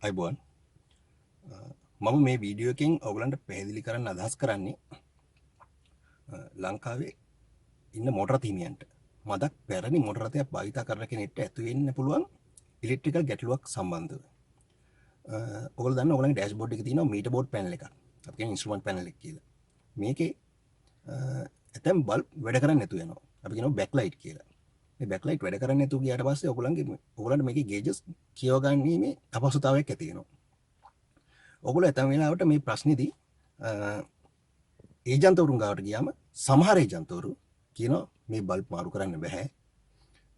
අයිබෝන් මම මේ වීඩියෝ එකෙන් ඔයගලන්ට පැහැදිලි කරන්න අදහස් කරන්නේ ලංකාවේ ඉන්න මොටර හිමියන්ට මදක් පැරණි මොටර රථයක් භාවිත කරන කෙනෙක්ට ඇති වෙන්න පුළුවන් ඉලෙක්ට්‍රිකල් ගැටලුවක් සම්බන්ධව. ඔයගොල්ලෝ දන්න ඔයගලගේ ඩෑෂ්බෝඩ් එකේ තියෙනවා මීටර් බෝඩ් පැනල් එකක්. අපි කියන්නේ ඉන්ස්ට්‍රුමන්ට් පැනල් එක කියලා. මේකේ ඇතැම් බල්බ් වැඩ කරන්නේ නැතුව යනවා. අපි කියනවා බෑක්ලයිට් කියලා. මේ බෑක්ලයිට් වැඩ කරන්නේ නැතුව ගියාට පස්සේ ඔයගලන්ට මේකේ ගේජස් කියව ගන්නීමේ අපහසුතාවයක් ඇති වෙනවා. ඔගොල්ලෝ ඇතැම් වෙලාවට මේ ප්‍රශ්නේදී ඒජන්තවරුන් ගාවට ගියාම සමහර ඒජන්තවරු කියනවා මේ බල්බ් මාරු කරන්න බෑ.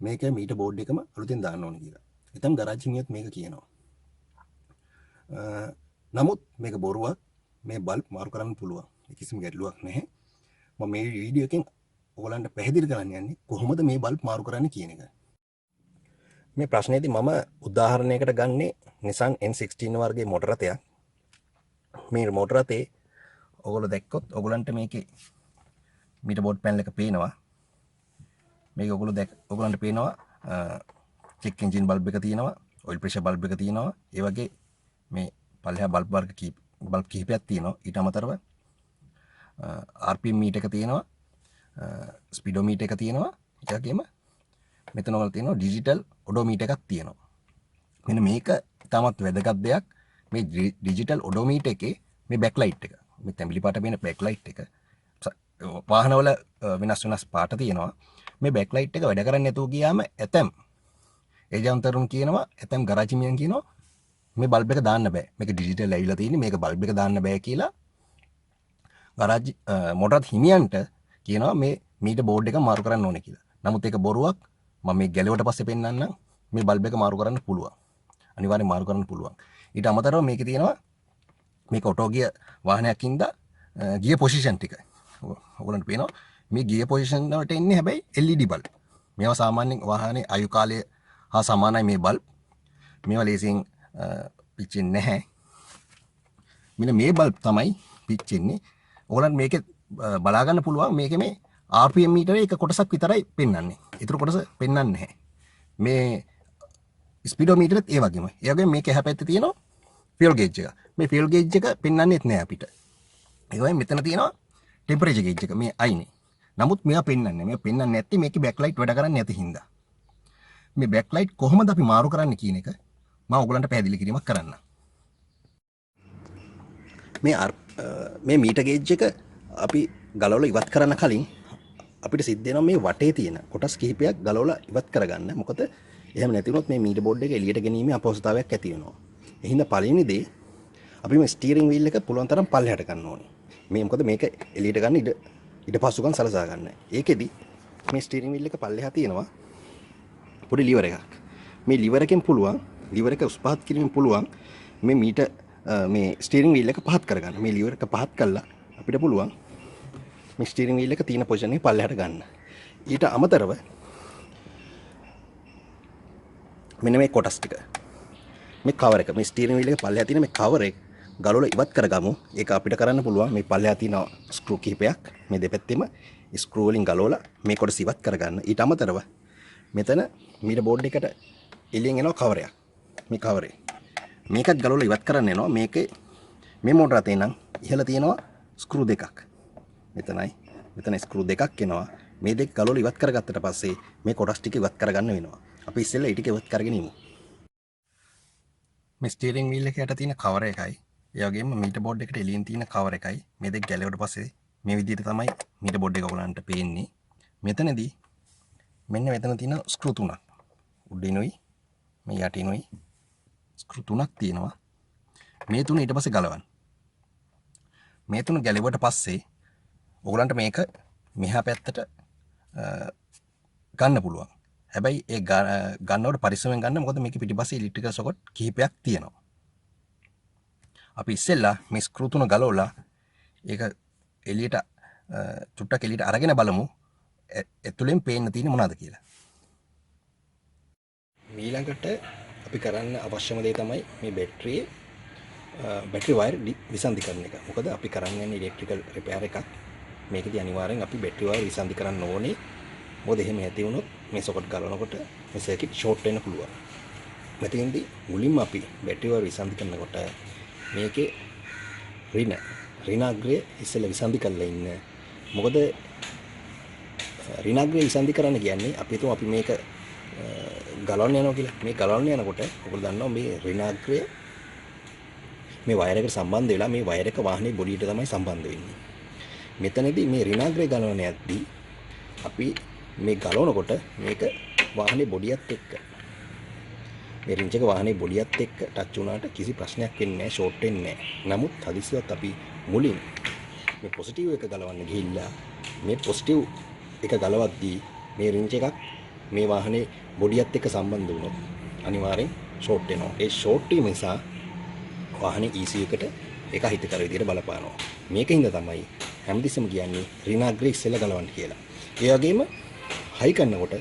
මේක මීටර් බෝඩ් එකම අලුතෙන් දාන්න ඕනේ කියලා. ඇතැම් ගරාජ් හිමියොත් මේක කියනවා. නමුත් මේක බොරුවක්. මේ බල්බ් මාරු කරන්න පුළුවන්. කිසිම ගැටලුවක් නැහැ. මම මේ වීඩියෝ එකෙන් ඔයගලන්ට පැහැදිලි කරන්න යන්නේ කොහොමද මේ බල්බ් මාරු කරන්න කියන එක. මේ ප්‍රශ්නේදී මම උදාහරණයකට ගන්නේ Nissan N16 වර්ගයේ මොටර රථයක්. මේ මොටර රථේ ඔයගොල්ලෝ දැක්කොත් ඔයගලන්ට මේකේ මීටර් බෝඩ් පැනල් එක පේනවා. මේක ඔයගලන්ට පේනවා චෙක් එන්ජින් බල්බ් එක තියෙනවා, ඔයිල් ප්‍රෙෂර් බල්බ් එක තියෙනවා. ඒ වගේ මේ පල්ලෙහා බල්බ් වර්ග කිහිපයක් තියෙනවා. ඊට අමතරව RPM මීටර් එක තියෙනවා, ස්පීඩෝමීටර් එක තියෙනවා. ඒ වගේම මෙතන වල තියෙනවා ඩිජිටල් ඔඩෝමීටර් එකක් තියෙනවා. මෙන්න මේක ඉතාමත් වැදගත් දෙයක්. මේ ඩිජිටල් ඔඩෝමීටර් එකේ මේ බෑක්ලයිට් එක, මේ තැඹිලි පාට වෙන බෑක්ලයිට් එක වාහනවල වෙනස් පාට තියෙනවා. මේ බෑක්ලයිට් එක වැඩ කරන්නේ නැතුව ගියාම ඇතැම් ඒජන්තරුන් කියනවා, ඇතැම් ගරාජ් හිමියන් කියනවා මේ බල්බ් එක දාන්න බෑ. මේක ඩිජිටල් ඇවිල්ලා තියෙන්නේ, මේක බල්බ් එක දාන්න බෑ කියලා ගරාජ් මොටර් හිමියන්ට කියනවා මේ මීටර් බෝඩ් එක මාරු කරන්න ඕනේ කියලා. නමුත් ඒක බොරුවක්. මම මේ ගැලුවට පස්සේ පෙන්නන්නම් මේ බල්බ් එක මාරු කරන්න පුළුවන්. අනිවාර්යෙන් මාරු කරන්න පුළුවන්. ඊට අමතරව මේකේ තියෙනවා මේක ඔටෝ ගිය වාහනයක් ඉඳලා ගිය පොසිෂන් ටික. ඔයගොල්ලන්ට පේනවා මේ ගිය පොසිෂන් වලට එන්නේ හැබැයි LED බල්බ්. මේවා සාමාන්‍යයෙන් වාහනේ ආයු කාලය හා සමානයි මේ බල්බ්. මේවා ලේසියෙන් පිච්චෙන්නේ නැහැ. මෙන්න මේ බල්බ් තමයි පිච්චෙන්නේ. ඔයගොල්ලන්ට මේකේ බලා ගන්න පුළුවන් මේකේ මේ RPM මීටරේ එක කොටසක් විතරයි පෙන්වන්නේ. ඊටු කොටස පෙන්වන්නේ නැහැ. මේ ස්පීඩෝමීටරෙත් ඒ වගේම. ඒ වගේම මේක එහා පැත්තේ තියෙනවා ෆියුල් ගේජ් එක. මේ ෆියුල් ගේජ් එක පෙන්වන්නේත් නැහැ අපිට. ඒ වගේම මෙතන තියෙනවා ටෙම්පරේචර් ගේජ් එක. මේ අයිනේ. නමුත් මේවා පෙන්වන්නේ නැහැ. මේවා පෙන්වන්නේ නැත්තේ මේකේ බෑක්ලයිට් වැඩ කරන්නේ නැති හින්දා. මේ බෑක්ලයිට් කොහොමද අපි මාරු කරන්න කියන එක මම ඔයගලන්ට පැහැදිලි කිරීමක් කරන්න. මේ මීටර් ගේජ් එක අපි ගලවලා ඉවත් කරන්න කලින් අපිට සිද්ධ වෙනවා මේ වටේ තියෙන කොටස් කිහිපයක් ගලවලා ඉවත් කරගන්න. මොකද එහෙම නැති වුණොත් මේ මීටර් බෝඩ් එක එළියට ගැනීමේ අපහසුතාවයක් ඇති වෙනවා. ඒ හින්දා පළවෙනි දේ අපි මේ ස්ටියරින් වීල් එක පුළුවන් තරම් පල්ලෙහාට ගන්න ඕනේ. මේ මොකද මේක එළියට ගන්න ඉඩ පහසුකම් සලසා ගන්න. ඒකෙදි මේ ස්ටියරින් වීල් එක පල්ලෙහා තියෙනවා පොඩි ලිවර් එකක්. මේ ලිවර් එකෙන් පුළුවන් ලිවර් එක උස් පහත් කිරීමෙන් පුළුවන් මේ ස්ටියරින් වීල් එක පහත් කරගන්න. මේ ලිවර් එක පහත් කළා අපිට පුළුවන් මේ ස්ටියරින් වීල් එක තියෙන පොසිෂන් එක පල්ලෙහාට ගන්න. ඊට අමතරව මෙන්න මේ කොටස් ටික, මේ කවර් එක, මේ ස්ටියරින් වීල් එක පල්ලෙහා තියෙන මේ කවර් එක ගලවලා ඉවත් කරගමු. ඒක අපිට කරන්න පුළුවන්. මේ පල්ලෙහා තියෙන ස්ක්‍රූ කිහිපයක් මේ දෙපැත්තෙම ස්ක්‍රූ වලින් ගලවලා මේ කොටස ඉවත් කරගන්න. ඊට අමතරව මෙතන මීටර් බෝඩ් එකට එළියෙන් එනවා කවර් එකක්. මේ කවර් එක මේකත් ගලවලා ඉවත් කරන්න එනවා. මේකේ මේ මොටර රථේ නම් ඉහළ තියෙනවා ස්ක්‍රූ දෙකක්. මෙතන ස්ක්‍රූ දෙකක් එනවා. මේ දෙක ගලවලා ඉවත් කරගත්තට පස්සේ මේ කොටස් ටික ඉවත් කරගන්න වෙනවා. අපි ඉස්සෙල්ලා ඊ ටික ඉවත් කරගෙන ඉමු. මේ ස්ටියරින් වීල් එක යට තියෙන කවර් එකයි, ඒ වගේම මීටර් බෝඩ් එකට එළියෙන් තියෙන කවර් එකයි මේ දෙක ගැලවුවට පස්සේ මේ විදිහට තමයි මීටර් බෝඩ් එක ඔයගලන්ට පේන්නේ. මෙතනදී මෙන්න මෙතන තියෙන ස්ක්‍රූ තුනක්. උඩිනුයි මේ යටිනුයි ස්ක්‍රූ තුනක් තියෙනවා. මේ තුන ඊට පස්සේ ගලවන්න. මේ තුන ගැලවුවට පස්සේ ඔයගලන්ට මේක මෙහා පැත්තට ගන්න පුළුවන්. හැබැයි ඒ ගන්නවට පරිස්සමෙන් ගන්න. මොකද මේකේ පිටිපස්සේ ඉලෙක්ට්‍රිකල් සොකට් කිහිපයක් තියෙනවා. අපි ඉස්සෙල්ලා මේ ස්ක්‍රූ තුන ගලවලා ඒක එළියට චුට්ටක් එළියට අරගෙන බලමු ඇතුලෙන් පේන්න තියෙන්නේ මොනවද කියලා. ඊළඟට අපි කරන්න අවශ්‍යම දේ තමයි මේ බැටරි වයර් විසන්ධි කරන එක. මොකද අපි කරන්න යන්නේ ඉලෙක්ට්‍රිකල් රිපෙයාර් එකක්. මේකදී අනිවාර්යෙන් අපි බැටරි වයර් විසන්ධි කරන්න ඕනේ. මොකද එහෙම නැති වුණොත් මේ සොකට් ගලවනකොට මේ සර්කිට් ෂෝට් වෙන්න පුළුවන්. මෙතෙන්දී මුලින්ම අපි බැටරි වයර් විසන්ධි කරනකොට මේකේ ඍණාග්‍රය ඉස්සෙල්ලා විසන්ධි කරලා ඉන්න. මොකද ඍණාග්‍රය විසන්ධි කරන්න කියන්නේ අපි හිතමු අපි මේක ගලවන්න යනවා කියලා. මේ ගලවන්න යනකොට ඔයගොල්ලෝ දන්නවා මේ ඍණාග්‍රය මේ වයර් එකට සම්බන්ධ වෙලා මේ වයර් එක වාහනේ බොඩියට තමයි සම්බන්ධ වෙන්නේ. මෙතනදී මේ ඍණාග්‍රය ගලවන යද්දී අපි මේ ගලවනකොට මේක වාහනේ බොඩියත් එක්ක මේ රින්ච් එක වාහනේ බොඩියත් එක්ක ටච් වුණාට කිසි ප්‍රශ්නයක් වෙන්නේ නැහැ, ෂෝට් වෙන්නේ නැහැ. නමුත් හදිසියවත් අපි මුලින් මේ පොසිටිව් එක ගලවන්න ගිහිල්ලා මේ පොසිටිව් එක ගලවද්දී මේ රින්ච් එකක් මේ වාහනේ බොඩියත් එක්ක සම්බන්ධ වුණොත් අනිවාර්යෙන් ෂෝට් වෙනවා. ඒ ෂෝට් වීම නිසා වාහනේ ECU එකට ඒක අහිතකර විදිහට බලපානවා. මේකින්ද තමයි හැමතිස්සෙම කියන්නේ ඍණාග්‍රය ඉස්සෙල්ලා ගලවන්න කියලා. ඒ වගේම හයි කරනකොට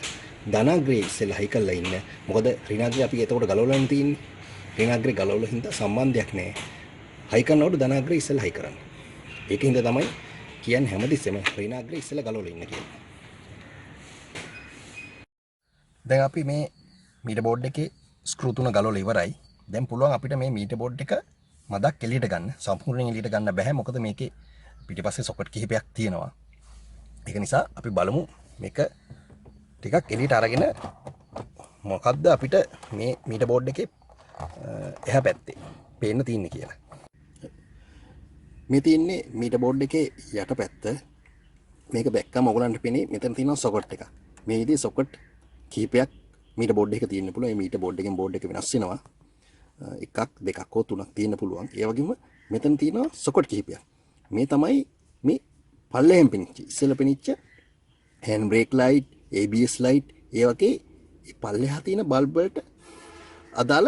ධනාග්‍රය ඉස්සෙල්ලා හයි කරලා ඉන්න. මොකද ඍණාග්‍රය අපි එතකොට ගලවලා තියෙන්නේ. ඍණාග්‍රය ගලවලා හින්දා සම්බන්ධයක් නැහැ. හයි කරනකොට ධනාග්‍රය ඉස්සෙල්ලා හයි කරන්න. ඒකින්ද තමයි කියන්නේ හැමතිස්සෙම ඍණාග්‍රය ඉස්සෙල්ලා ගලවලා ඉන්න කියලා. දැන් අපි මේ මීටර් බෝඩ් එකේ ස්ක්‍රූ තුන ගලවලා ඉවරයි. දැන් පුළුවන් අපිට මේ මීටර් බෝඩ් එක මදක් එළියට ගන්න. සම්පූර්ණයෙන් එළියට ගන්න බෑ. මොකද මේකේ පිටිපස්සේ සොකට් කිහිපයක් තියෙනවා. ඒක නිසා අපි බලමු මේක ටිකක් එළියට අරගෙන මොකද්ද අපිට මේ මීටර් බෝඩ් එකේ එහා පැත්තේ පේන්න තියෙන්නේ කියලා. මේ තියෙන්නේ මීටර් බෝඩ් එකේ යට පැත්ත. මේක බැක්කම ඔයගලන්ට පේන්නේ මෙතන තියෙනවා සොකට් එක. මේ විදිහේ සොකට් කීපයක් මීටර් බෝඩ් එකක තියෙන්න පුළුවන්. මේ මීටර් බෝඩ් එකෙන් බෝඩ් එක වෙනස් වෙනවා. එකක් දෙකක් හෝ තුනක් තියෙන්න පුළුවන්. ඒ වගේම මෙතන තියෙනවා සොකට් කිහිපයක්. මේ තමයි මේ පල්ලෙහෙන් පෙනිච්ච ඉස්සෙල්ලා පෙනිච්ච hand brake light, ABS light ඒ වගේ පල්ලෙහා තියෙන බල්බ් වලට අදාළ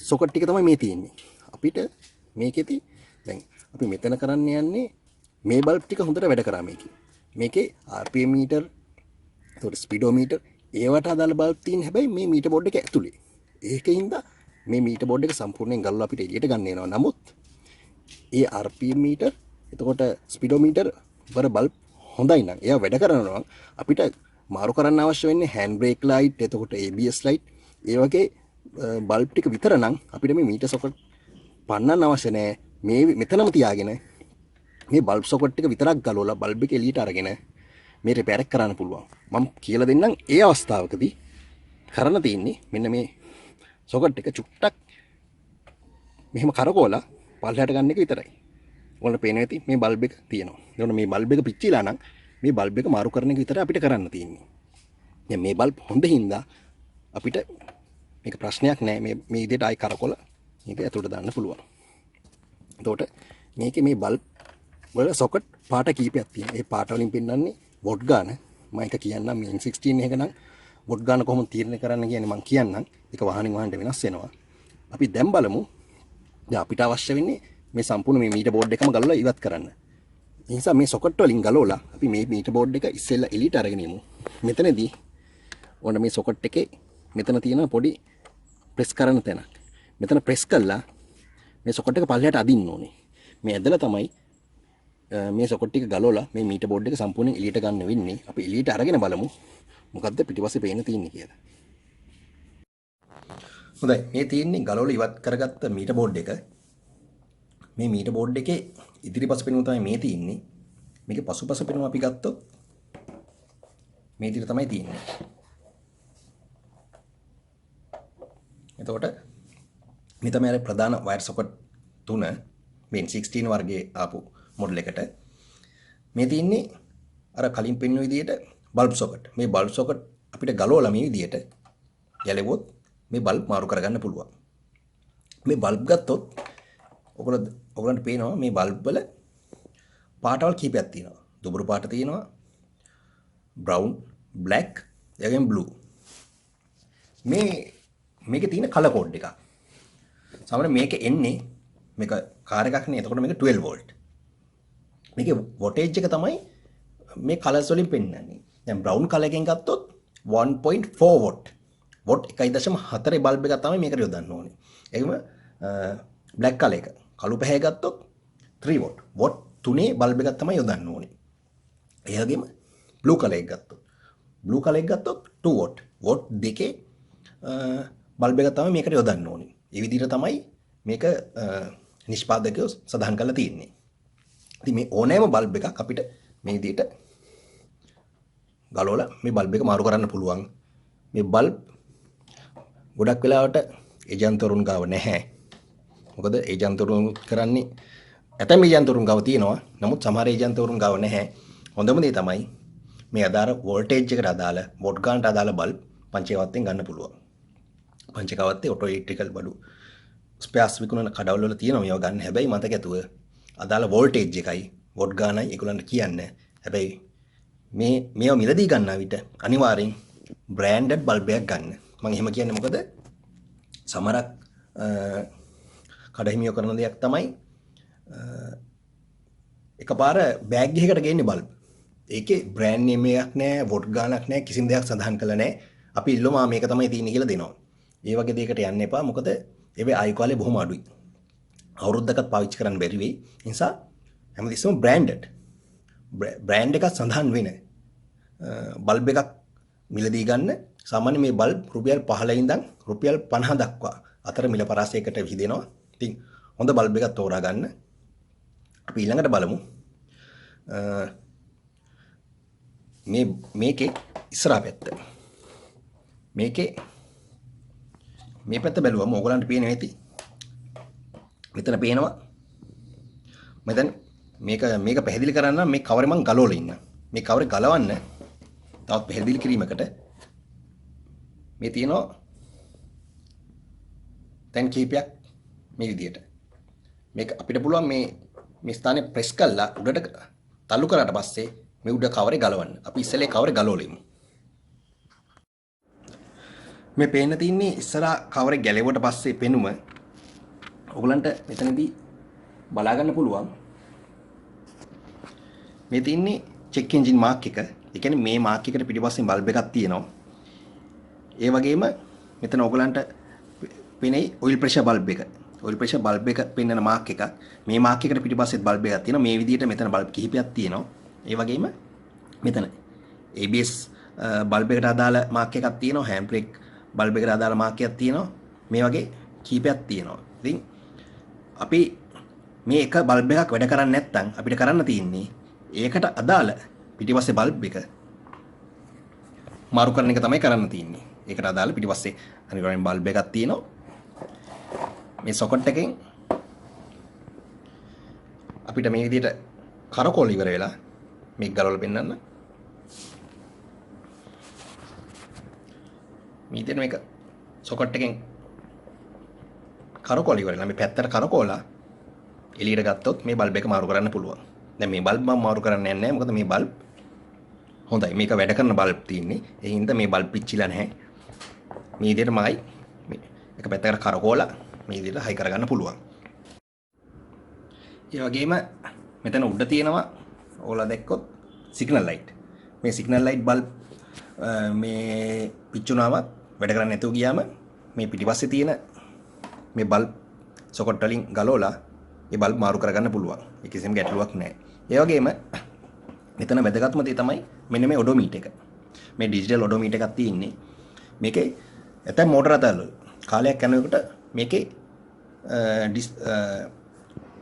සොකට් ටික තමයි මේ තියෙන්නේ. අපිට මේකෙදි දැන් අපි මෙතන කරන්න යන්නේ මේ බල්බ් ටික හොඳට වැඩ කරා මේකේ. මේකේ RPM මීටර්, ඒකට ස්පීඩෝමීටර් ඒවට අදාළ බල්බ් තියෙන හැබැයි මේ මීටර් බෝඩ් එක ඇතුලේ. ඒකින්ද මේ මීටර් බෝඩ් එක සම්පූර්ණයෙන් ගලවලා අපිට එළියට ගන්න වෙනවා. නමුත් ඒ RPM මීටර්, එතකොට ස්පීඩෝමීටර් වල බල්බ් හොඳයි නම් එයා වැඩ කරනවා නම් අපිට මාරු කරන්න අවශ්‍ය වෙන්නේ hand brake light, එතකොට ABS light ඒ වගේ බල්බ් ටික විතර නම් අපිට මේ මීටර් සොකට් පන්නන්න අවශ්‍ය නැහැ. මේ මෙතනම තියාගෙන මේ බල්බ් සොකට් ටික විතරක් ගලවලා බල්බ් එක එළියට අරගෙන මේ රිපෙයාර් එක කරන්න පුළුවන්. මම කියලා දෙන්නම් ඒ අවස්ථාවකදී කරන්න තියෙන්නේ මෙන්න මේ සොකට් එක චුට්ටක් මෙහෙම කරකවලා පල්ලෙහාට ගන්න එක විතරයි. ඔයාලට පේනවා ඇති මේ බල්බ් එක තියෙනවා. ඒකට මේ බල්බ් එක පිච්චිලා නම් මේ බල්බ් එක මාරු කරන එක විතරයි අපිට කරන්න තියෙන්නේ. දැන් මේ බල්බ් හොඳ හින්දා අපිට මේක ප්‍රශ්නයක් නෑ. මේ විදිහට ආයි කරකවල මේක ඇතුළට දාන්න පුළුවන්. එතකොට මේකේ මේ බල්බ් වල සොකට් පාට කීපයක් තියෙනවා. ඒ පාට වලින් පෙන්වන්නේ වොට් ගාන. මම එක කියන්නම් මේ N16 එක නම් වොට් ගාන කොහොමද තීරණය කරන්න කියන්නේ මම කියන්නම්. ඒක වාහනින් වාහනට වෙනස් වෙනවා. අපි දැන් බලමු. දැන් අපිට අවශ්‍ය වෙන්නේ මේ සම්පූර්ණ මේ මීටර් බෝඩ් එකම ගලවලා ඉවත් කරන්න. ඒ නිසා මේ සොකට් වලින් ගලවලා අපි මේ මීටර් බෝඩ් එක ඉස්සෙල්ලා එළියට අරගෙන යමු. මෙතනදී ඕන මේ සොකට් එකේ මෙතන තියෙන පොඩි ප්‍රෙස් කරන තැනක්. මෙතන ප්‍රෙස් කළා මේ සොකට් එක පල්ලෙහාට අදින්න ඕනේ. මේ ඇදලා තමයි මේ සොකට් ටික ගලවලා මේ මීටර් බෝඩ් එක සම්පූර්ණයෙන් එළියට ගන්න වෙන්නේ. අපි එළියට අරගෙන බලමු මොකද්ද පිටිපස්සේ පේන්න තියෙන්නේ කියලා. හොඳයි, මේ තියෙන්නේ ගලවලා ඉවත් කරගත්ත මීටර් බෝඩ් එක. මේ මීටර් බෝඩ් එකේ ඉදිරිපස පෙනුම තමයි මේ තියෙන්නේ. මේකේ පසුපස පෙනුම අපි ගත්තොත් මේ විදිහට තමයි තියෙන්නේ. එතකොට මේ තමයි අර ප්‍රධාන වයර් සොකට් තුන මේ 16 වර්ගයේ ආපු මොඩල් එකට. මේ තියෙන්නේ අර කලින් පෙන්වන විදිහට බල්බ් සොකට්. මේ බල්බ් සොකට් අපිට ගලවලා මේ විදිහට ගැලෙවොත් මේ බල්බ් මාරු කරගන්න පුළුවන්. මේ බල්බ් ගත්තොත් ඔයගොල්ලන්ට පේනවා මේ බල්බ් වල පාටවල් කීපයක් තියෙනවා. දුඹුරු පාට තියෙනවා, බ්‍රවුන්, බ්ලැක්, එවැගේම බ්ලූ. මේකේ තියෙන කලර් කෝඩ් එකක්. සාමාන්‍යයෙන් මේක එන්නේ මේක කාර් එකක් නේ. එතකොට මේක 12 වෝල්ට්. මේකේ වෝල්ටේජ් එක තමයි මේ කලර්ස් වලින් පෙන්වන්නේ. දැන් බ්‍රවුන් කලර් එකෙන් ගත්තොත් 1.4 වෝල්ට්. වෝල්ට් 1.4 බල්බ් එකක් තමයි මේකට යොදන්න ඕනේ. ඒකම බ්ලැක් කලර් එක කළු පැහැ ගත්තොත් 3 වෝල්ට්. වෝල්ට් 3 බල්බ් එකක් තමයි යොදන්න ඕනේ. ඒ වගේම බ්ලූ කලර් එක ගත්තොත් 2 වෝල්ට්. වෝල්ට් 2 බල්බ් එක තමයි මේකට යොදන්න ඕනේ. ඒ විදිහට තමයි මේක නිෂ්පාදකයෝ සඳහන් කරලා තියෙන්නේ. ඉතින් මේ ඕනෑම බල්බ් එකක් අපිට මේ විදිහට ගලවලා මේ බල්බ් එක මාරු කරන්න පුළුවන්. මේ බල්බ් ගොඩක් වෙලාවට ඒජන්තවරුන් ගාව නැහැ. මොකද ඒජන්තවරුන් කරන්නේ ඇතැම් ඒජන්තවරුන් ගාව තියෙනවා. නමුත් සමහර ඒජන්තවරුන් ගාව නැහැ. හොඳම දේ තමයි මේ අදාළ වෝල්ටේජ් එකට අදාළ වොට් ගානට අදාළ බල්බ් පංචේවත්තෙන් ගන්න පුළුවන්. පංචේකවත්තේ ඔටෝ ඉලෙක්ට්‍රිකල් බඩු ස්පෙයාස් විකුණන කඩවල වල තියෙනවා මේවා ගන්න. හැබැයි මතක ඇතුව අදාළ වෝල්ටේජ් එකයි වොට් ගානයි ඒගොල්ලන්ට කියන්නේ. හැබැයි මේවා මිලදී ගන්නා විට අනිවාර්යෙන් බ්‍රෑන්ඩඩ් බල්බ් එකක් ගන්න. මම එහෙම කියන්නේ මොකද සමහරක් කඩහිමියෝ කරන දෙයක් තමයි එකපාර බෑග් එකකට ගේන්නේ බල්බ්. ඒකේ බ්‍රෑන්ඩ් නේම් එකක් නැහැ, වොට් ගානක් නැහැ, කිසිම දෙයක් සඳහන් කරලා නැහැ. අපි ඉල්ලුවා මේක තමයි තියෙන්නේ කියලා දෙනවා. ඒ වගේ දෙයකට යන්න එපා. මොකද ඒවේ ආයු කාලය බොහොම අඩුයි. අවුරුද්දකට පාවිච්චි කරන්න බැරි වෙයි. ඒ නිසා හැමතිස්සෙම බ්‍රෑන්ඩඩ් බ්‍රෑන්ඩ් එකක් සඳහන් වෙන බල්බ් එකක් මිලදී ගන්න. සාමාන්‍ය මේ බල්බ් රුපියල් 15 ඉඳන් රුපියල් 50 දක්වා අතර මිල පරාසයකට විහිදෙනවා. ඉතින් හොඳ බල්බ් එකක් තෝරා ගන්න. අපි ඊළඟට බලමු මේකේ ඉස්සරහා පැත්ත. මේකේ මේ පැත්ත බැලුවම ඕගලන්ට පේන්නේ නැති. මෙතන පේනවා. මෙතන මේක පැහැදිලි කරන්න මේ කවරේ මං ගලවලා ඉන්න. මේ කවරේ ගලවන්න තවත් පැහැදිලි කිරීමකට මේ තියෙනවා තැන් කීපයක් මේ විදියට. මේක අපිට පුළුවන් මේ ස්ථානේ ප්‍රෙස් කරලා උඩට තල්ලු කරාට පස්සේ මේ උඩ කවරේ ගලවන්න. අපි ඉස්සෙල්ලා කවරේ ගලවලෙමු. මේ පේන්න තින්නේ ඉස්සරහා කවරේ ගැලෙවුවට පස්සේ පෙනුම ඔයගලන්ට මෙතනදී බලා ගන්න පුළුවන්. මේ තින්නේ චෙක් එන්ජින් මාක් එක. ඒ කියන්නේ මේ මාක් එකට පිටිපස්සෙන් බල්බ් එකක් තියෙනවා. ඒ වගේම මෙතන ඔයගලන්ට පෙනේ ඔයිල් ප්‍රෙෂර් බල්බ් එක. ඔයිල් ප්‍රෙෂර් බල්බ් එක පෙන්වන මාක් එකක්. මේ මාක් එකට පිටිපස්සෙත් බල්බ් එකක් තියෙනවා. මේ විදිහට මෙතන බල්බ් කිහිපයක් තියෙනවා. ඒ වගේම මෙතන ABS බල්බ් එකට අදාළ මාක් එකක් තියෙනවා. හෑන්ඩ් බ්‍රේක් බල්බ් එකට අදාළ මාක් එකක් තියෙනවා. මේ වගේ කීපයක් තියෙනවා. ඉතින් අපි මේ එක බල්බ් එකක් වැඩ කරන්නේ නැත්නම් අපිට කරන්න තියෙන්නේ ඒකට අදාළ පිටිපස්සේ බල්බ් එක මාරු කරන එක තමයි කරන්න තියෙන්නේ. ඒකට අදාළ පිටිපස්සේ අනිවාර්යෙන් බල්බ් එකක් තියෙනවා. මේ සොකට් එකෙන් අපිට මේ විදිහට කරකෝල ඉවර වෙලා මේක ගලවලා පෙන්නන්න. මේ විදිහට මේක සොකට් එකෙන් කරකෝල ඉවරලා මේ පැත්තට කරකෝලා එළියට ගත්තොත් මේ බල්බ් එක මාරු කරන්න පුළුවන්. දැන් මේ බල්බ් මම මාරු කරන්න යන්නේ නැහැ. මොකද මේ බල්බ් හොඳයි. මේක වැඩ කරන බල්බ් තියෙන්නේ. ඒ හින්දා මේ බල්බ් පිච්චිලා නැහැ. මේ විදිහට මයි මේ එක පැත්තකට කරකෝලා මේ විදිහට හයි කරගන්න පුළුවන්. ඒ වගේම මෙතන උඩ තියෙනවා ඕලා දැක්කොත් සිග්නල් ලයිට්. මේ සිග්නල් ලයිට් බල්බ් මේ පිච්චුනාම වැඩ කරන්නේ නැතුව ගියාම මේ පිටිපස්සේ තියෙන මේ බල්බ් සොකට් වලින් ගලවලා මේ බල්බ් මාරු කරගන්න පුළුවන්. ඒ කිසිම ගැටලුවක් නැහැ. ඒ වගේම මෙතන වැදගත්ම දේ තමයි මෙන්න මේ ඔඩෝමීටර් එක. මේ ඩිජිටල් ඔඩෝමීටර් එකක් තියෙන්නේ. මේකේ ඇතැම් මෝටර අතල් කාලයක් යනකොට මේකේ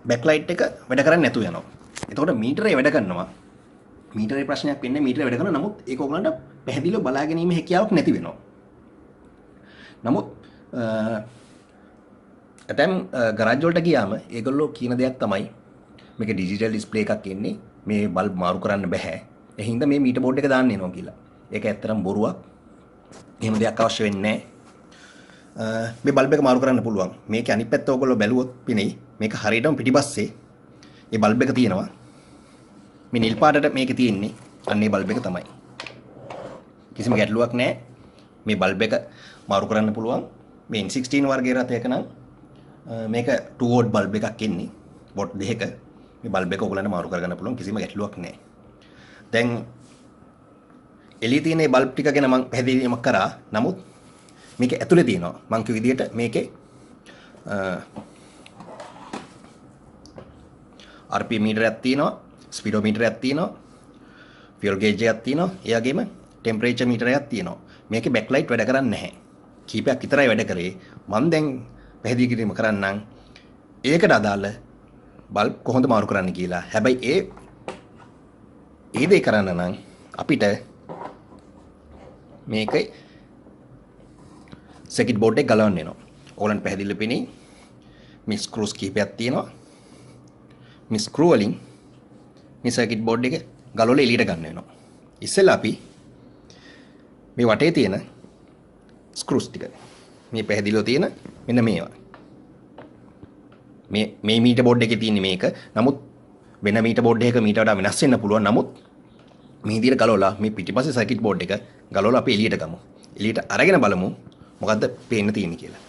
බෑක්ලයිට් එක වැඩ කරන්නේ නැතුව යනවා. එතකොට මීටරේ වැඩ කරනවා. මීටරේ ප්‍රශ්නයක් වෙන්නේ මීටරේ වැඩ කරනවා. නමුත් ඒක ඔයගලන්ට පැහැදිලිව බලා ගැනීම හැකියාවක් නැති වෙනවා. නමුත් ඇතැම් ගරාජ් වලට ගියාම ඒගොල්ලෝ කියන දෙයක් තමයි මේක ඩිජිටල් ඩිස්ප්ලේ එකක් එන්නේ. මේ බල්බ් මාරු කරන්න බෑ. ඒ හින්දා මේ මීටර් බෝඩ් එක දාන්න එනවා කියලා. ඒක ඇත්තටම බොරුවක්. එහෙම දෙයක් අවශ්‍ය වෙන්නේ නැහැ. මේ බල්බ් එක මාරු කරන්න පුළුවන්. මේකේ අනිත් පැත්ත ඔයගොල්ලෝ බැලුවොත් පිනෙයි. මේක හරියටම පිටිපස්සේ මේ බල්බ් එක තියෙනවා. මේ නිල් පාටට මේකේ තියෙන්නේ අන්නේ බල්බ් එක තමයි. කිසිම ගැටලුවක් නැහැ. මේ බල්බ් එක මාරු කරන්න පුළුවන්. මේ N16 වර්ගයේ රථයක නම් මේක 2 වෝල්ට් බල්බ් එකක් එන්නේ. වොට් දෙකක මේ බල්බ් එක ඔයගලන්ට මාරු කරගන්න පුළුවන්. කිසිම ගැටලුවක් නැහැ. දැන් එළියේ තියෙන මේ බල්බ් ටික ගැන මම පැහැදිලිවම කරා. නමුත් මේක ඇතුලේ තියෙනවා. මම කිව්ව විදිහට මේකේ RPM මීටරයක් තියෙනවා, ස්පීඩෝමීටරයක් තියෙනවා, ෆියුල් ගේජ් එකක් තියෙනවා, ඒ වගේම ටෙම්පරේචර් මීටරයක් තියෙනවා. මේකේ බෑක්ලයිට් වැඩ කරන්නේ නැහැ. කීපයක් විතරයි වැඩ කරේ. මම දැන් පැහැදිලි කිරීම කරන්නම් ඒකට අදාළ බල්බ් කොහොමද මාරු කරන්න කියලා. හැබැයි ඒ දේ කරන්න නම් අපිට මේක සර්කිට් බෝඩ් එක ගලවන්න වෙනවා. ඕගලන්ට පැහැදිලිව පෙනේ මේ ස්ක්‍රූස් කීපයක් තියෙනවා. මේ ස්ක්‍රූ වලින් මේ සර්කිට් බෝඩ් එක ගලවලා එළියට ගන්න වෙනවා. ඉස්සෙල්ලා අපි මේ වටේ තියෙන ස්ක්‍රූස් ටික මේ පැහැදිලිව තියෙන මෙන්න මේවා. මේ මීටර් බෝඩ් එකේ තියෙන මේක. නමුත් වෙන මීටර් බෝඩ් එකක මීට වඩා වෙනස් වෙන්න පුළුවන්. නමුත් මේ විදිහට ගලවලා මේ පිටිපස්සේ සර්කිට් බෝඩ් එක ගලවලා අපි එළියට ගමු. එළියට අරගෙන බලමු මොකද්ද පේන්න තියෙන්නේ කියලා.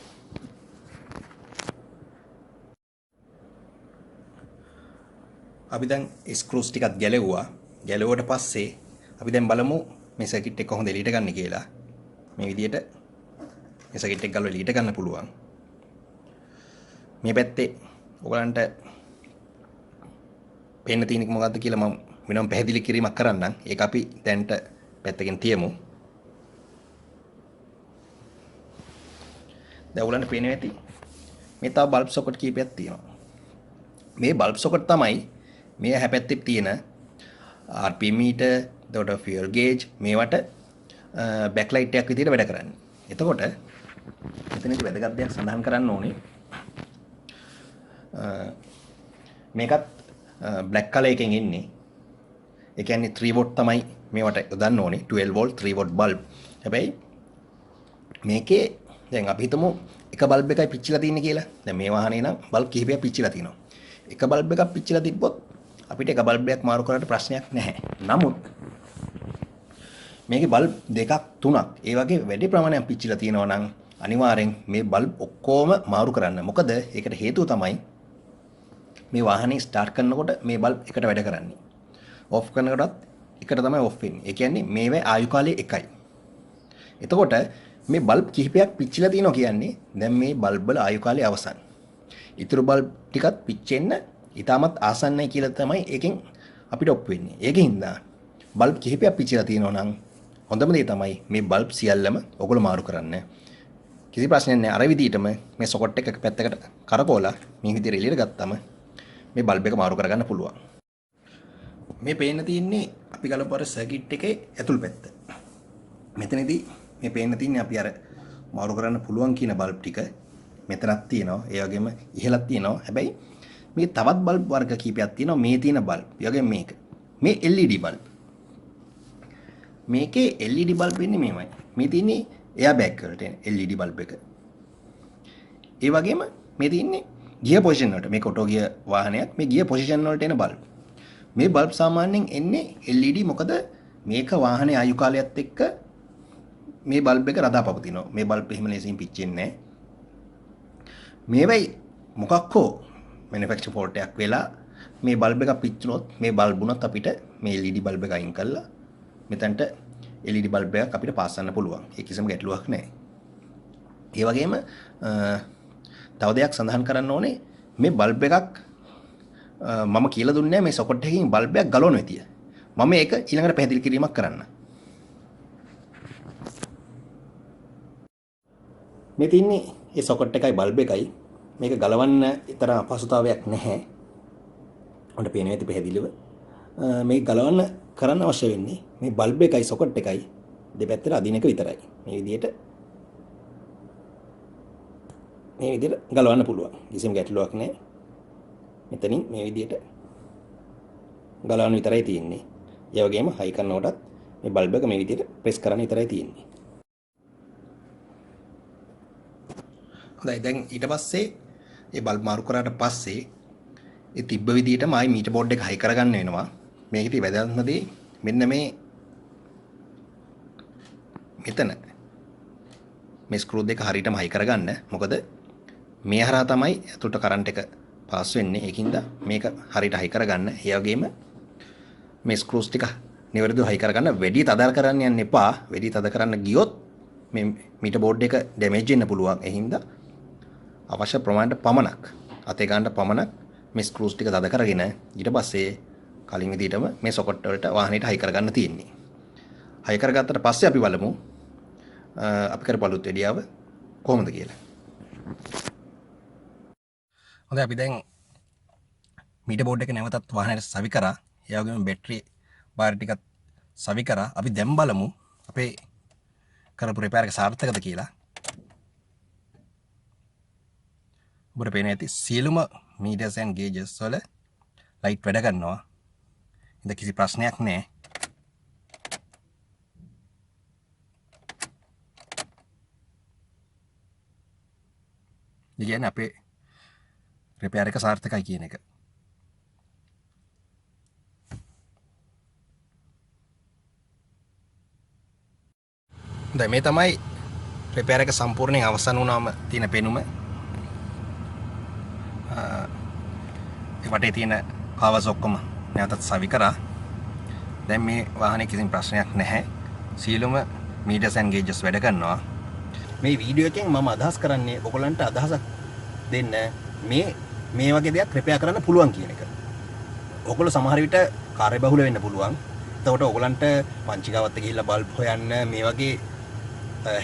අපි දැන් ස්ක්‍රූස් ටිකක් ගැලෙවුවා. ගැලෙවුවට පස්සේ අපි දැන් බලමු මේ සර්කිට් එක කොහොමද එළියට ගන්න කියලා. මේ විදිහට මේ සර්කිට් එක ගලවලා එළියට ගන්න පුළුවන්. මේ පැත්තේ ඔයගලන්ට පේන්න තියෙන්නේ මොකද්ද කියලා මම වෙනම පැහැදිලි කිරීමක් කරන්නම්. ඒක අපි දැන්ට පැත්තකින් තියමු. දැන් ඔයගලන්ට පේනවා ඇති මේ තව බල්බ් සොකට් කීපයක් තියෙනවා. මේ බල්බ් සොකට් තමයි මේ හැපැත්තේ තියෙන RPM මීටර්, එතකොට fuel gauge මේවට බෑක්ලයිට් එකක් විදිහට වැඩ කරන්නේ. එතකොට මෙතනදී වැදගත් දෙයක් සඳහන් කරන්න ඕනේ. මේකත් බ්ලැක් කලර් එකෙන් එන්නේ. ඒ කියන්නේ 3 වෝල්ට් තමයි මේවට යොදන්න ඕනේ. 12 වෝල්ට් 3 වෝල්ට් බල්බ්. හැබැයි මේකේ දැන් අපි හිතමු එක බල්බ් එකයි පිච්චිලා තියෙන්නේ කියලා. දැන් මේ වාහනේ නම් බල්බ් කිහිපයක් පිච්චිලා තියෙනවා. එක බල්බ් එකක් පිච්චිලා තිබ්බොත් අපිට එක බල්බ් එකක් මාරු කරන්න ප්‍රශ්නයක් නැහැ. නමුත් මේකේ බල්බ් දෙකක් තුනක් ඒ වගේ වැඩි ප්‍රමාණයක් පිච්චිලා තියෙනවා නම් අනිවාර්යෙන් මේ බල්බ් ඔක්කොම මාරු කරන්න. මොකද ඒකට හේතුව තමයි මේ වාහනේ ස්ටාර්ට් කරනකොට මේ බල්බ් එකට වැඩ කරන්නේ. ඔෆ් කරනකොටත් එකට තමයි ඔෆ් වෙන්නේ. ඒ කියන්නේ මේවේ ආයු කාලය එකයි. එතකොට මේ බල්බ් කිහිපයක් පිච්චිලා තියෙනවා කියන්නේ දැන් මේ බල්බ් වල ආයු කාලය අවසන්. ඊතුරු බල්බ් ටිකත් පිච්චෙන්න ඉතාමත් ආසන්නයි කියලා තමයි ඒකෙන් අපිට ඔප් වෙන්නේ. ඒකින්ද බල්බ් කිහිපයක් පිච්චිලා තියෙනවා නම් හොඳම දේ තමයි මේ බල්බ් සියල්ලම ඔයගොල්ලෝ මාරු කරන්න. කිසි ප්‍රශ්නයක් නැහැ. අර විදිහටම මේ සොකට් එක පැත්තකට කරකවලා මේ විදිහට එළියට ගත්තම මේ බල්බ් එක මාරු කරගන්න පුළුවන්. මේ පේන්න තියෙන්නේ අපි ගලපු අර සර්කිට් එකේ ඇතුල් පැත්ත. මෙතනදී මේ පේන්න තියෙන්නේ අපි අර මාරු කරන්න පුළුවන් කියන බල්බ් ටික මෙතනක් තියෙනවා. ඒ වගේම ඉහළක් තියෙනවා. හැබැයි මේ තවත් බල්බ් වර්ග කීපයක් තියෙනවා. මේ තියෙන බල්බ්. ඒ වගේම මේක. මේ LED බල්බ්. මේකේ LED බල්බ් වෙන්නේ මේවයි. මේ තියෙන්නේ එයා බෑග් වලට එන LED බල්බ් එක. ඒ වගේම මේ තියෙන්නේ ගියර් පොසිෂන් වලට. මේක ඔටෝ ගියර් වාහනයක්. මේ ගියර් පොසිෂන් වලට එන බල්බ්. මේ බල්බ් සාමාන්‍යයෙන් එන්නේ LED මොකද මේක වාහනේ ආයු කාලයත් එක්ක මේ බල්බ් එක රඳාපවතිනවා. මේ බල්බ් එහෙම ලේසියෙන් පිච්චෙන්නේ නැහැ. මේවයි මොකක් හෝ මැනුෆැක්චර් ෆෝල්ට් එකක් වෙලා මේ බල්බ් එක පිච්චුනොත් මේ බල්බ් උනත් අපිට මේ LED බල්බ් එක අයින් කරලා මෙතනට LED බල්බ් එකක් අපිට පාස් කරන්න පුළුවන්. ඒ කිසිම ගැටලුවක් නැහැ. ඒ වගේම තව දෙයක් සඳහන් කරන්න ඕනේ මේ බල්බ් එකක් මම කියලා දුන්නේ මේ සොකට් එකකින් බල්බ් එකක් ගලවන විදිය. මම ඒක ඊළඟට පැහැදිලි කිරීමක් කරන්න. මේ තින්නේ ඒ සොකට් එකයි බල්බ් එකයි මේක ගලවන්න ඊතර අපහසුතාවයක් නැහැ. ඔන්න පේනවා ඇති පැහැදිලිව. මේක ගලවන්න කරන්න අවශ්‍ය වෙන්නේ මේ බල්බ් එකයි සොකට් එකයි දෙපැත්තට අදින එක විතරයි. මේ විදිහට ගලවන්න පුළුවන්. කිසිම ගැටලුවක් නැහැ. මෙතනින් මේ විදිහට ගලවන්න විතරයි තියෙන්නේ. ඒ වගේම හයි කරනකොටත් මේ බල්බ් එක මේ විදිහට ප්‍රෙස් කරන්න විතරයි තියෙන්නේ. හොඳයි දැන් ඊට පස්සේ මේ බල්බ් මාරු කරාට පස්සේ ඒ තිබ්බ විදිහටම ආයි මීටර් බෝඩ් එක හයි කරගන්න වෙනවා. මේකේ වැදගත්ම දේ මෙන්න මෙතන මේ ස්ක්‍රූ දෙක හරියටම හයි කරගන්න. මොකද මේ හරහා තමයි අතුලට කරන්ට් එක පාස් වෙන්නේ. ඒකින්ද මේක හරියට හයි කරගන්න. ඒ වගේම මේ ස්ක්‍රූස් ටික නිවැරදිව හයි කරගන්න. වැඩි තද කරන්න යන්න එපා. වැඩි තද කරන්න ගියොත් මේ මීටර් බෝඩ් එක ඩැමේජ් වෙන්න පුළුවන්. ඒ හින්දා අවශ්‍ය ප්‍රමාණයට පමණක් අතේ ගන්න පමණක් මේ ස්ක්‍රූස් ටික තද කරගෙන ඊට පස්සේ කලින් විදිහටම මේ සොකට් වලට වාහනේට හයි කරගන්න තියෙන්නේ. හයි කරගත්තට පස්සේ අපි බලමු අපි කරපු අලුත් විඩියාව කොහොමද කියලා. හොඳයි අපි දැන් මීටර් බෝඩ් එක නැවතත් වාහනයට සවි කරා. ඒ වගේම බැටරි බාර් ටිකත් සවි කරා. අපි දැන් බලමු අපේ කරපු රිපෙයාර් එක සාර්ථකද කියලා. ඔබට පේන ඇති සියලුම මීටර්ස් ඇන්ඩ් ගේජස් වල ලයිට් වැඩ කරනවා. ඉතින් කිසි ප්‍රශ්නයක් නැහැ. ඉතින් අපේ රිපෙයාර් එක සාර්ථකයි කියන එක. දැන් මේ තමයි රිපෙයාර් එක සම්පූර්ණයෙන් අවසන් වුණාම තියෙන පෙනුම. ඒ වටේ තියෙන පවර්ස් ඔක්කොම නැවතත් සවි කරා. දැන් මේ වාහනේ කිසිම ප්‍රශ්නයක් නැහැ. සියලුම මීටර්ස් ඇන්ඩ් ගේජස් වැඩ කරනවා. මේ වීඩියෝ එකෙන් මම අදහස් කරන්නේ ඔයගලන්ට අදහසක් දෙන්න මේ වගේ දෙයක් රිපෙයාර් කරන්න පුළුවන් කියන එක. ඔයගොල්ලෝ සමහර විට කාර්යබහුල වෙන්න පුළුවන්. එතකොට ඔයගලන්ට පංචිකාවත් ගිහිල්ලා බල්බ් හොයන්න මේ වගේ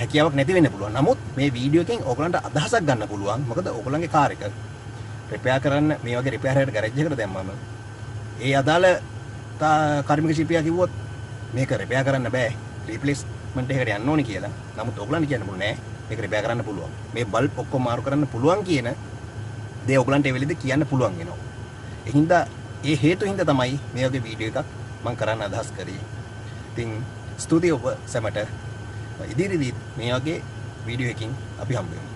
හැකියාවක් නැති වෙන්න පුළුවන්. නමුත් මේ වීඩියෝ එකෙන් ඔයගලන්ට අදහසක් ගන්න පුළුවන්. මොකද ඔයගලන්ගේ කාර් එක රිපෙයාර් කරන්න මේ වගේ රිපෙයාර් එකකට ගෑරේජ් එකකට දැම්මම ඒ අදාළ කාර්මික ශිල්පියා කිව්වොත් මේක රිපෙයාර් කරන්න බෑ. රීප්ලේස්මන්ට් එකකට යන්න ඕනි කියලා. නමුත් ඔයගලන්ට කියන්න පුළුවන් නෑ. මේක රිපෙයාර් කරන්න පුළුවන්. මේ බල්බ් ඔක්කොම මාරු කරන්න පුළුවන් කියන දේ ඔයගලන්ට ඒ වෙලෙදි කියන්න පුළුවන් වෙනවා. ඒ හින්දා ඒ හේතු හින්දා තමයි මේ වගේ වීඩියෝ එකක් මම කරන්න අදහස් කරේ. ඉතින් ස්තුතියි ඔබ සැමට. ඉදිරියේදී මේ වගේ වීඩියෝ එකකින් අපි හම්බ වෙමු.